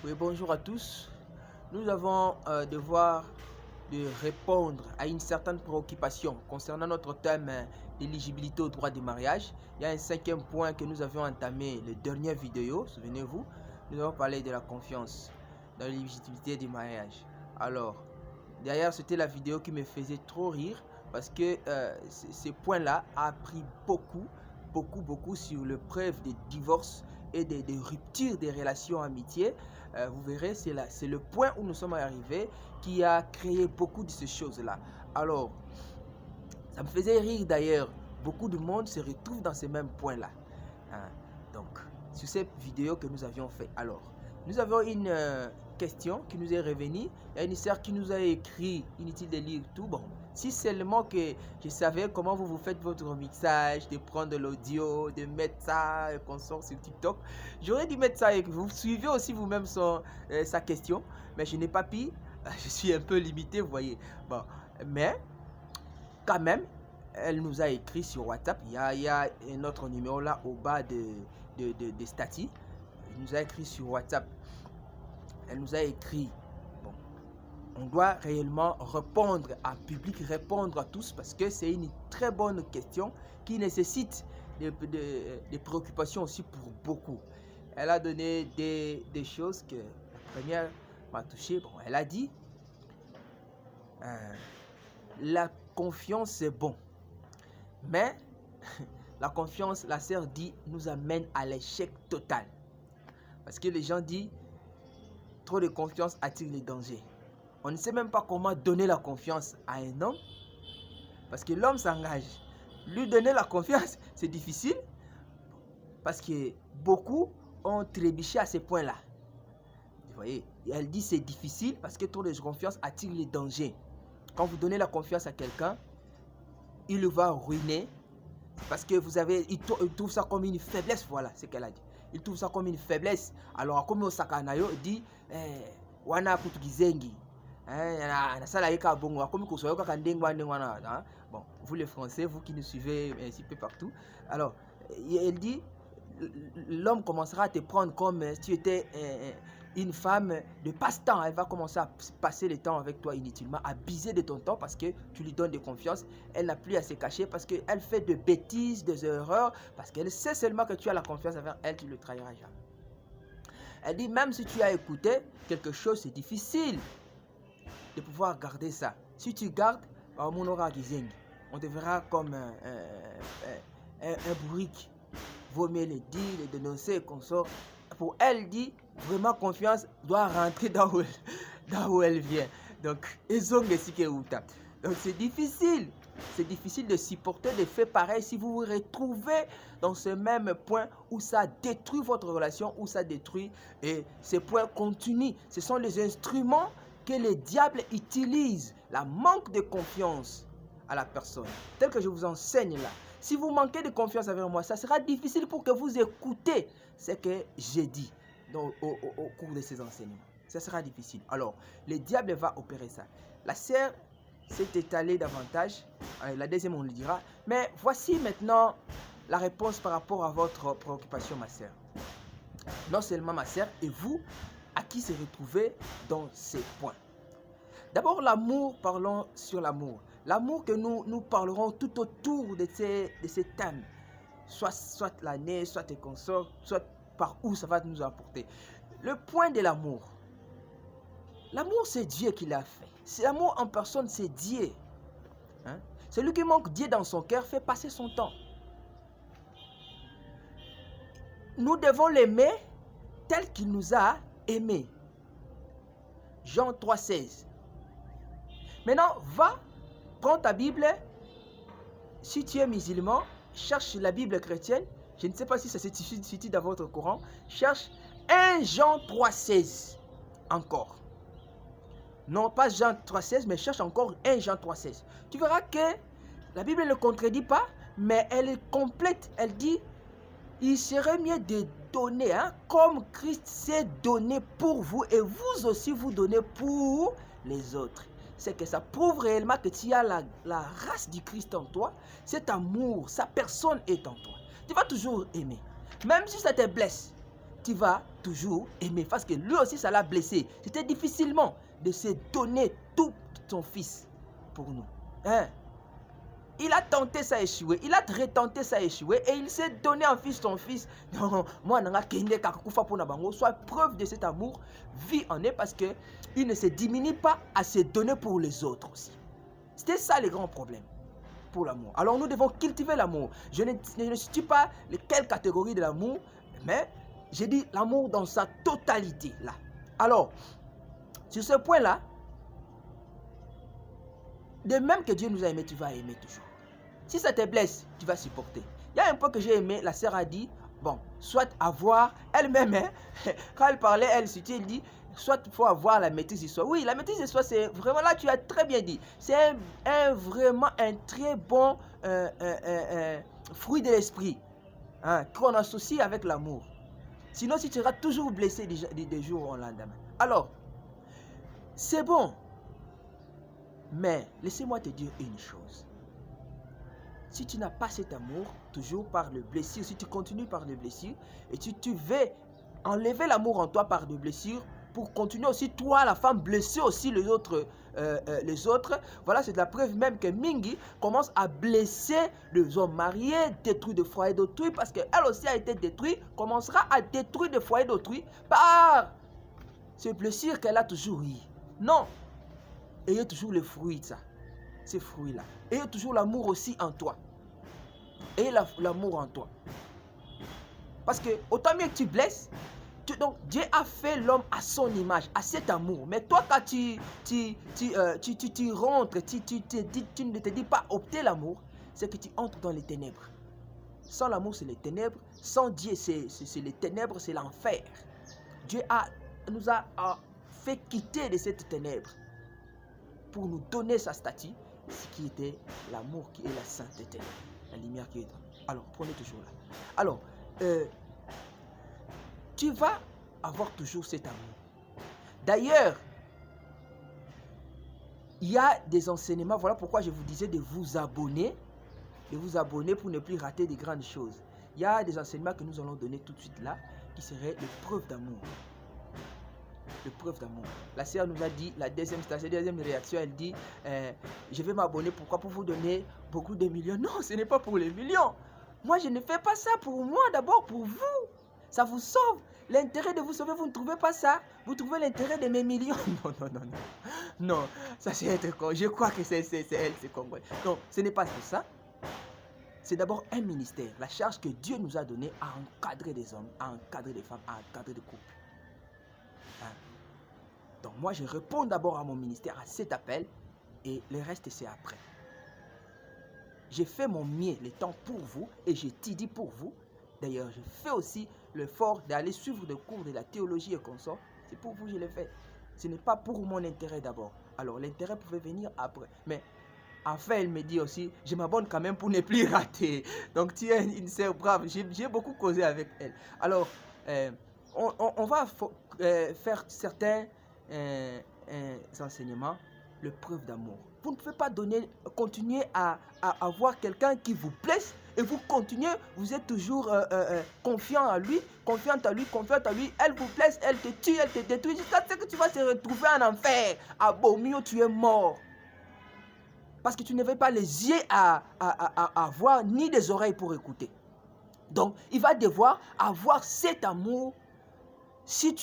Oui, bonjour à tous. Nous avons devoir de répondre à une certaine préoccupation concernant notre thème d'éligibilité au droit du mariage. Il y a un cinquième point que nous avions entamé la dernière vidéo, souvenez-vous. Nous avons parlé de la confiance dans l'éligibilité du mariage. Alors, derrière, c'était la vidéo qui me faisait trop rire parce que ce point-là a appris beaucoup sur le preuve des divorces et des ruptures des relations amitié. Vous verrez, c'est le point où nous sommes arrivés qui a créé beaucoup de ces choses-là. Alors, ça me faisait rire d'ailleurs. Beaucoup de monde se retrouve dans ces mêmes points-là. Hein? Donc, sur cette vidéo que nous avions fait. Alors, nous avons une question qui nous est revenue. Il y a une sœur qui nous a écrit, inutile de lire tout. Bon, si seulement que je savais comment vous faites votre mixage, de prendre l'audio, de mettre ça qu'on sort sur TikTok, j'aurais dû mettre ça et que vous suivez aussi vous-même sa question. Mais je n'ai pas pu. Je suis un peu limité, vous voyez. Bon, mais quand même, elle nous a écrit sur WhatsApp. Il y a un autre numéro là au bas de statuts. Elle nous a écrit sur WhatsApp. Elle nous a écrit. Bon, on doit réellement répondre en public, répondre à tous parce que c'est une très bonne question qui nécessite des préoccupations aussi pour beaucoup. Elle a donné des choses que la première m'a touché. Bon, elle a dit la confiance c'est bon, mais la confiance, la sœur dit, nous amène à l'échec total. Parce que les gens disent, trop de confiance attire les dangers. On ne sait même pas comment donner la confiance à un homme. Parce que l'homme s'engage. Lui donner la confiance, c'est difficile. Parce que beaucoup ont trébuché à ce point-là. Vous voyez, et elle dit c'est difficile parce que trop de confiance attire les dangers. Quand vous donnez la confiance à quelqu'un, il le va ruiner. Parce que vous avez, il trouve ça comme une faiblesse, voilà ce qu'elle a dit. Il trouve ça comme une faiblesse. Alors, comme Osakanayo dit, wana kutugizengi. Bon, vous les Français, vous qui nous suivez un petit peu partout. Alors, elle dit, l'homme commencera à te prendre comme si tu étais une femme de passe-temps. Elle va commencer à passer le temps avec toi inutilement, à abuser de ton temps parce que tu lui donnes de confiance. Elle n'a plus à se cacher parce qu'elle fait de bêtises, des erreurs, parce qu'elle sait seulement que tu as la confiance envers elle, tu ne le trahiras jamais. Elle dit, même si tu as écouté quelque chose, c'est difficile de pouvoir garder ça. Si tu gardes, on te verra comme un bourrique. Vaut mieux le dire, le dénoncer, qu'on sort. Pour elle, dit, vraiment confiance doit rentrer dans où elle vient. Donc, donc c'est difficile. C'est difficile de supporter des faits pareils si vous vous retrouvez dans ce même point où ça détruit votre relation, où ça détruit et ces points continuent. Ce sont les instruments que le diable utilise, la manque de confiance à la personne, tel que je vous enseigne là. Si vous manquez de confiance avec moi, ça sera difficile pour que vous écoutez ce que j'ai dit au cours de ces enseignements. Ça sera difficile. Alors, le diable va opérer ça. La sœur s'est étalée davantage. La deuxième, on le dira. Mais voici maintenant la réponse par rapport à votre préoccupation, ma sœur. Non seulement ma sœur, et vous, à qui se retrouver dans ces points. D'abord, l'amour, parlons sur l'amour. L'amour que nous parlerons tout autour de ces thèmes. Soit l'année, soit tes consorts, soit par où ça va nous apporter. Le point de l'amour. L'amour, c'est Dieu qui l'a fait. L'amour en personne, c'est Dieu. Hein? Celui qui manque Dieu dans son cœur fait passer son temps. Nous devons l'aimer tel qu'il nous a aimés. Jean 3,16. Maintenant, va, prends ta Bible. Si tu es musulman, cherche la Bible chrétienne. Je ne sais pas si ça se situe dans votre courant. Cherche 1 Jean 3,16. Encore. Non, pas Jean 3,16, mais cherche encore 1 Jean 3,16. Tu verras que la Bible ne contredit pas, mais elle est complète. Elle dit, il serait mieux de donner, hein, comme Christ s'est donné pour vous, et vous aussi vous donnez pour les autres. C'est que ça prouve réellement que tu as la race du Christ en toi, cet amour, sa personne est en toi. Tu vas toujours aimer. Même si ça te blesse, tu vas toujours aimé, parce que lui aussi ça l'a blessé. C'était difficilement de se donner tout son fils pour nous. Hein? Il a tenté, ça a échoué. Il a retenté, ça a échoué. Et il s'est donné en fils son fils. Non, moi, soit preuve de cet amour, vit en est parce qu'il ne se diminue pas à se donner pour les autres aussi. C'était ça le grand problème pour l'amour. Alors nous devons cultiver l'amour. Je ne situe pas quelle catégorie de l'amour, mais j'ai dit l'amour dans sa totalité là. Alors, sur ce point-là, de même que Dieu nous a aimés, tu vas aimer toujours. Si ça te blesse, tu vas supporter. Il y a un point que j'ai aimé, la sœur a dit, bon, soit avoir elle-même, hein, quand elle parlait, elle dit, soit il faut avoir la maîtrise de soi. Oui, la maîtrise de soi, c'est vraiment, là tu as très bien dit, c'est vraiment un très bon fruit de l'esprit, hein, qu'on associe avec l'amour. Sinon, tu seras toujours blessé des jours au lendemain. Alors, c'est bon, mais laissez-moi te dire une chose. Si tu n'as pas cet amour, toujours par le blessure, si tu continues par le blessure, et tu veux enlever l'amour en toi par des blessures, pour continuer aussi, toi, la femme, blesser aussi les autres, voilà, c'est de la preuve même que Mingi commence à blesser les hommes mariés, détruire des foyers d'autrui, parce qu'elle aussi a été détruite, commencera à détruire des foyers d'autrui par ces blessures qu'elle a toujours eues. Non, ayez toujours le fruit de ça, ces fruits-là. Ayez toujours l'amour aussi en toi. Ayez l'amour en toi. Parce que autant mieux que tu blesses, donc Dieu a fait l'homme à son image, à cet amour. Mais toi, quand tu rentres, tu ne te dis pas opter l'amour, c'est que tu entres dans les ténèbres. Sans l'amour, c'est les ténèbres. Sans Dieu, c'est les ténèbres, c'est l'enfer. Dieu nous a fait quitter de cette ténèbre pour nous donner sa statue, ce qui était l'amour, qui est la sainteté, la lumière qui est dans nous. Alors, prenez toujours là. Alors, tu vas avoir toujours cet amour. D'ailleurs, il y a des enseignements, voilà pourquoi je vous disais de vous abonner pour ne plus rater de grandes choses. Il y a des enseignements que nous allons donner tout de suite là, qui seraient les preuves d'amour. Les preuves d'amour. La sœur nous a dit, la deuxième réaction, elle dit, je vais m'abonner, pourquoi? Pour vous donner beaucoup de millions. Non, ce n'est pas pour les millions. Moi, je ne fais pas ça pour moi, d'abord pour vous. Ça vous sauve. L'intérêt de vous sauver, vous ne trouvez pas ça? Vous trouvez l'intérêt de mes millions? Non. Non, ça c'est être con. Je crois que c'est elle, c'est Congolais. Non, ce n'est pas ça. C'est d'abord un ministère. La charge que Dieu nous a donnée à encadrer des hommes, à encadrer des femmes, à encadrer des couples. Hein? Donc moi, je réponds d'abord à mon ministère, à cet appel, et le reste, c'est après. J'ai fait mon mieux, le temps pour vous, et j'ai dit pour vous. D'ailleurs, je fais aussi l'effort d'aller suivre des cours de la théologie et consort. C'est pour vous que je le fais. Ce n'est pas pour mon intérêt d'abord. Alors, l'intérêt pouvait venir après. Mais, enfin, elle me dit aussi, je m'abonne quand même pour ne plus rater. Donc, tu es une sœur brave. J'ai beaucoup causé avec elle. Alors, on va faire certains enseignements, le preuve d'amour. Vous ne pouvez pas continuer à avoir quelqu'un qui vous blesse et vous continuez, vous êtes toujours confiant à lui, confiante à lui, elle vous blesse, elle te tue, elle te détruit, jusqu'à ce que tu vas te retrouver en enfer. À Bomio, tu es mort. Parce que tu n'avais pas les yeux à voir, ni des oreilles pour écouter. Donc, il va devoir avoir cet amour. Si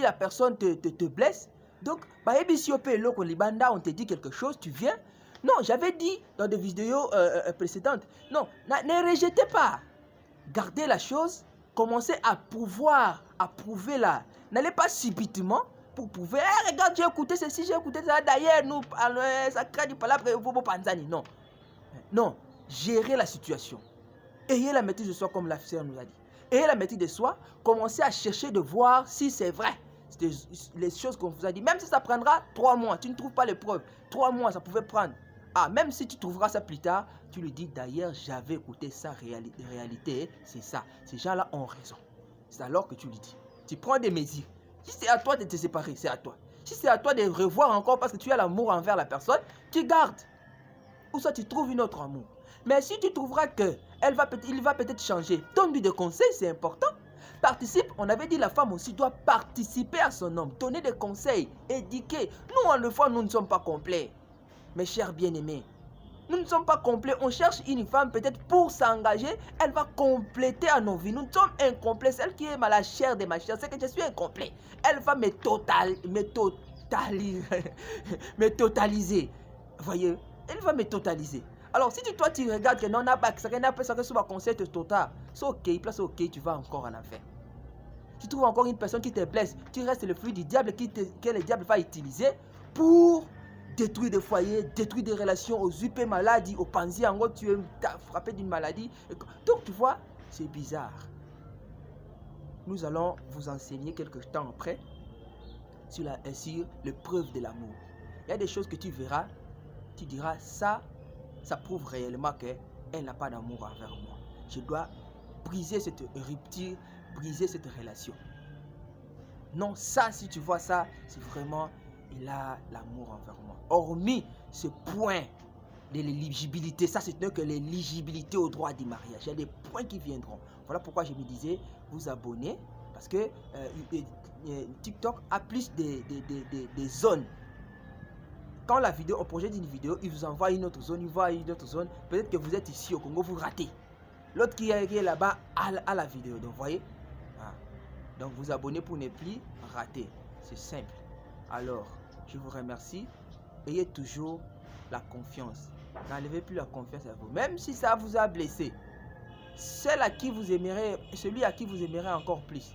la personne te blesse, donc, on te dit quelque chose, tu viens. Non, j'avais dit dans des vidéos précédentes, non, ne rejetez pas. Gardez la chose, commencez à prouver là. N'allez pas subitement pour prouver, regarde, j'ai écouté ceci, j'ai écouté ça, d'ailleurs, nous, ça crée du palabre, non. Non, gérez la situation. Ayez la maîtrise de soi comme la sœur nous a dit. Ayez la maîtrise de soi, commencez à chercher de voir si c'est vrai. Les choses qu'on vous a dit, même si ça prendra 3 mois, tu ne trouves pas les preuves, 3 mois ça pouvait prendre. Ah, même si tu trouveras ça plus tard, tu lui dis d'ailleurs j'avais écouté ça, réalité, c'est ça. Ces gens-là ont raison. C'est alors que tu lui dis. Tu prends des mesures. Si c'est à toi de te séparer, c'est à toi. Si c'est à toi de revoir encore parce que tu as l'amour envers la personne, tu gardes. Ou soit tu trouves une autre amour. Mais si tu trouveras qu'il va peut-être changer, donne-lui des conseils, c'est important. Participe, on avait dit la femme aussi doit participer à son homme, donner des conseils, éduquer. Nous, en le fois, nous ne sommes pas complets. Mes chers bien-aimés, nous ne sommes pas complets. On cherche une femme peut-être pour s'engager. Elle va compléter à nos vies. Nous sommes incomplets. Celle qui est la chair de ma chair, c'est que je suis incomplet. Elle va me totaliser. Voyez, elle va me totaliser. Alors, si toi tu regardes que non, n'a pas ça que soit concept total, c'est ok, place ok, tu vas encore en enfer. Tu trouves encore une personne qui te blesse, tu restes le fruit du diable que le diable va utiliser pour détruire des foyers, détruire des relations aux UP maladies, aux pansies, en gros, tu es frappé d'une maladie. Donc, tu vois, c'est bizarre. Nous allons vous enseigner quelques temps après sur les preuves de l'amour. Il y a des choses que tu verras, tu diras, ça prouve réellement qu'elle n'a pas d'amour envers moi. Je dois briser cette rupture, briser cette relation. Non, ça, si tu vois ça, c'est vraiment, il a l'amour envers moi. Hormis ce point de l'éligibilité, ça c'est que l'éligibilité au droit du mariage. Il y a des points qui viendront. Voilà pourquoi je me disais, vous abonner, parce que TikTok a plus des zones. Quand la vidéo, on projette une vidéo, il vous envoie une autre zone, il voit une autre zone. Peut-être que vous êtes ici au Congo, vous ratez. L'autre qui est là-bas a la vidéo. Donc, vous voyez, donc vous abonnez pour ne plus rater. C'est simple. Alors, je vous remercie. Ayez toujours la confiance. N'enlevez plus la confiance à vous. Même si ça vous a blessé, celui à qui vous aimerez encore plus.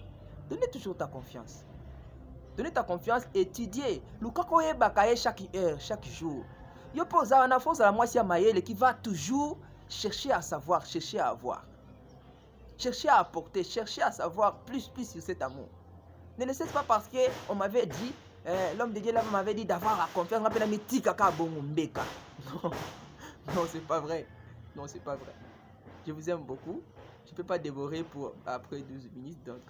Donnez toujours ta confiance. Donnez ta confiance, étudiez. Lukakoye bakaye chaque heure, chaque jour. Yo posa na force la moitié mayele qui va toujours chercher à savoir, chercher à avoir. Chercher à apporter, chercher à savoir plus sur cet amour. Ne laissez pas parce qu'on m'avait dit, l'homme de Dieu là m'avait dit d'avoir la confiance. Non, non, c'est pas vrai. Non, c'est pas vrai. Je vous aime beaucoup. Je ne peux pas dévorer pour après 12 minutes. Donc,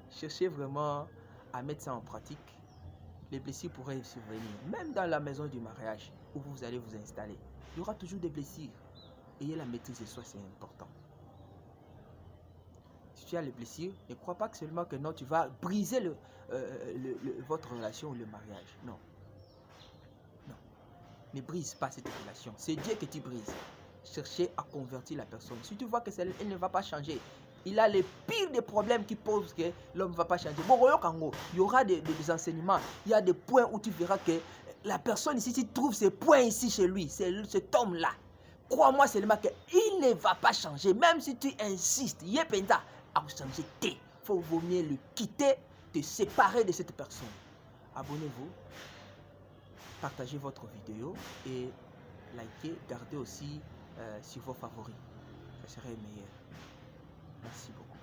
cherchez vraiment à mettre ça en pratique. Les blessures pourraient survenir. Même dans la maison du mariage où vous allez vous installer, il y aura toujours des blessures. Ayez la maîtrise de soi, c'est important. Si tu as les blessures, ne crois pas que seulement que non, tu vas briser votre relation ou le mariage. Non. Non. Ne brise pas cette relation. C'est Dieu que tu brises. Cherchez à convertir la personne. Si tu vois que elle ne va pas changer, il a les pires des problèmes qui posent que l'homme ne va pas changer. Bon, il y aura des enseignements. Il y a des points où tu verras que la personne ici, tu trouves ces points ici chez lui, cet homme-là. Crois-moi seulement qu'il ne va pas changer. Même si tu insistes, il est penda à changer. Il faut vaut mieux le quitter, te séparer de cette personne. Abonnez-vous, partagez votre vidéo et likez, gardez aussi sur vos favoris. Ça serait meilleur. Merci beaucoup.